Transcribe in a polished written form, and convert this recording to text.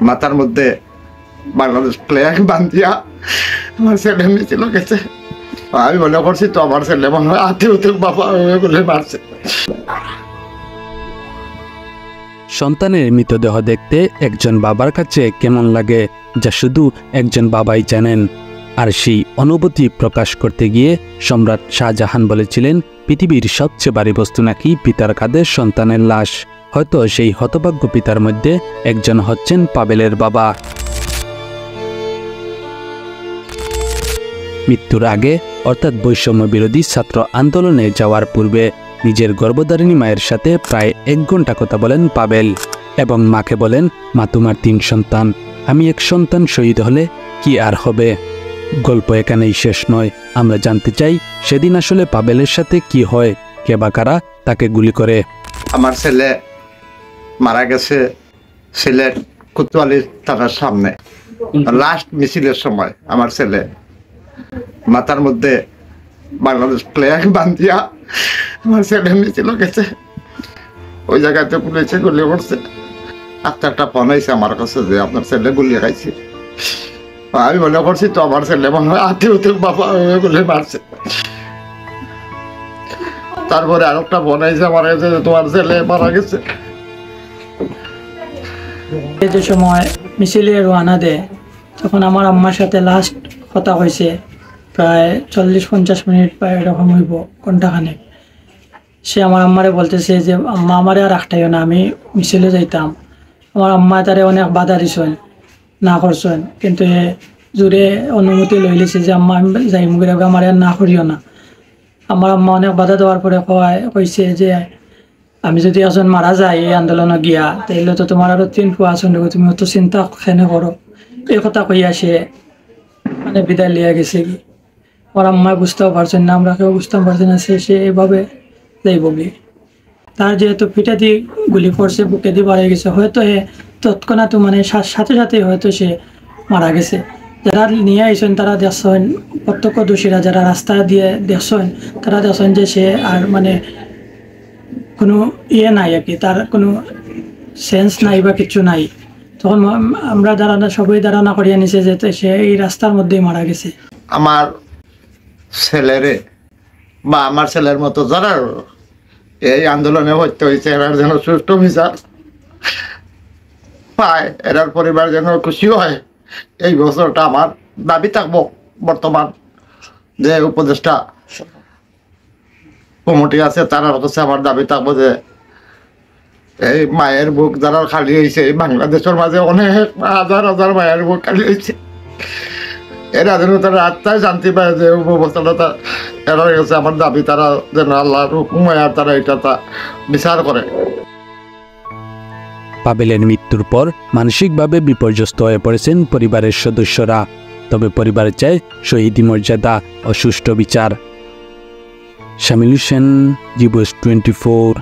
মাথার মধ্যে বাংলাদেশ ফ্ল্যাগ বান্ধিয়া আমার ছেলে মিছিল গেছে। আমি মনে করছি তো আমার ছেলে মনে হয় আত্মীয় বাবা বলে মারছে। সন্তানের মৃতদেহ দেখতে একজন বাবার কাছে কেমন লাগে যা শুধু একজন বাবাই জানেন। আর সেই অনুভূতি প্রকাশ করতে গিয়ে সম্রাট শাহজাহান বলেছিলেন, পৃথিবীর সবচেয়ে ভারী বস্তু নাকি পিতার কাঁধে সন্তানের লাশ। হয়তো সেই হতভাগ্য পিতার মধ্যে একজন হচ্ছেন পাবেলের বাবা। মৃত্যুর আগে অর্থাৎ বৈষম্য বিরোধী ছাত্র আন্দোলনে যাওয়ার পূর্বে নিজের গর্ভধারিণী মায়ের সাথে প্রায় 1 ঘন্টা কথা বলেন পাবেল এবং মাকে বলেন, মা তোমার 3 সন্তান, আমি এক সন্তান শহীদ হলে কি আর হবে। গল্প এখানেই শেষ নয়। আমরা জানতে চাই সেদিন আসলে পাবেলের সাথে কি হয়, কে বা কারা তাকে গুলি করে। আমার ছেলে মারা গেছে সিলেট কোতোয়ালি থানার সামনে। লাস্ট মিছিলের সময় আমার ছেলে মাথার মধ্যে বাংলাদেশ ফ্ল্যাগ বান্ধিয়া আমার ছেলে মিছিল গেছে। ওই জায়গাতে পুলিশে গুলি করছে। একটা ফোন হয়েছে আমার কাছে যে আপনার ছেলে গুলি খাইছে। আমি মনে করছি তো আমার ছেলে মনে হয় আত্মীয় বাবা বলে মারছে। তারপরে আরেকটা ফোন হয়েছে আমার কাছে যে তোমার ছেলে মারা গেছে। যে সময় মিছিলে রওনা দেয় তখন আমার আম্মার সাথে লাস্ট কথা হয়েছে প্রায় 40-50 মিনিট বা এরকম হইব, ঘন্টাখানেক। সে আমার আম্মারে বলতেছে যে আম্মা আমারে আর রাখটাইও না, আমি মিছিলে যাইতাম। আমার আম্মা তারে অনেক বাধা দিছেন, না করছেন, কিন্তু জোরে অনুমতি লই লিছে যে আম্মা আমি যাই মুগের আমার আর না করিও না। আমার আম্মা অনেক বাধা দেওয়ার পরে কইছে যে আমি যদি একজন মারা যাই এই আন্দোলনে গিয়া, তাইলে তো তোমার আরো 3 ফুয়া আছেন, তুমি অত চিন্তা কেন করো, এই কথা কইয়া সে মানে বিদায় লিয়া গেছে। কি আমার আম্মায় বুঝতেও পারছেন না, আমরা কেউ বুঝতেও পারছি না সে এইভাবে যাইব কি। তার যেহেতু পিঠা দিয়ে গুলি পড়ছে, বুকে দিয়ে বাড়িয়ে গেছে, হয়তো তৎক্ষণাৎ মানে সাথে সাথে হয়তো সে মারা গেছে। যারা নিয়ে আইসেন তারা দেখছেন, প্রত্যক্ষদর্শীরা যারা রাস্তা দিয়ে দেখছেন তারা দেখছেন যে সে আর মানে কোনো নাই আর কি, তার কোনো সেন্স নাই বা কিছু নাই। তখন আমরা সবাই ধারণা করিয়া নিছে যে সে এই রাস্তার মধ্যেই মারা গেছে। আমার ছেলেরে বা আমার ছেলের মতো যারা এই আন্দোলনে ভর্তি হয়েছে এরার যেন সুষ্ঠু বিচার পায়, এরার পরিবার যেন খুশি হয়। এই বছরটা আমার দাবি থাকবো। বর্তমান যে উপদেষ্টা কমিটি আছে তার কাছে আমার দাবি থাকবো যে এই মায়ের বুক যারা খালি হয়েছে, বাংলাদেশের মাঝে অনেক হাজার হাজার মায়ের বুক খালি হয়েছে, এরা যেন তারা আত্মায় শান্তি পায় যে উপবস্থাটা এরা গেছে। আমার দাবি তারা যেন আল্লাহর হুকুম হয় আর তারা এটা বিচার করে। পাবেলের মৃত্যুর পর মানসিকভাবে বিপর্যস্ত হয়ে পড়েছেন পরিবারের সদস্যরা। তবে পরিবার চায় শহীদি মর্যাদা ও সুষ্ঠু বিচার। শামিল হোসেন, জীবস 24।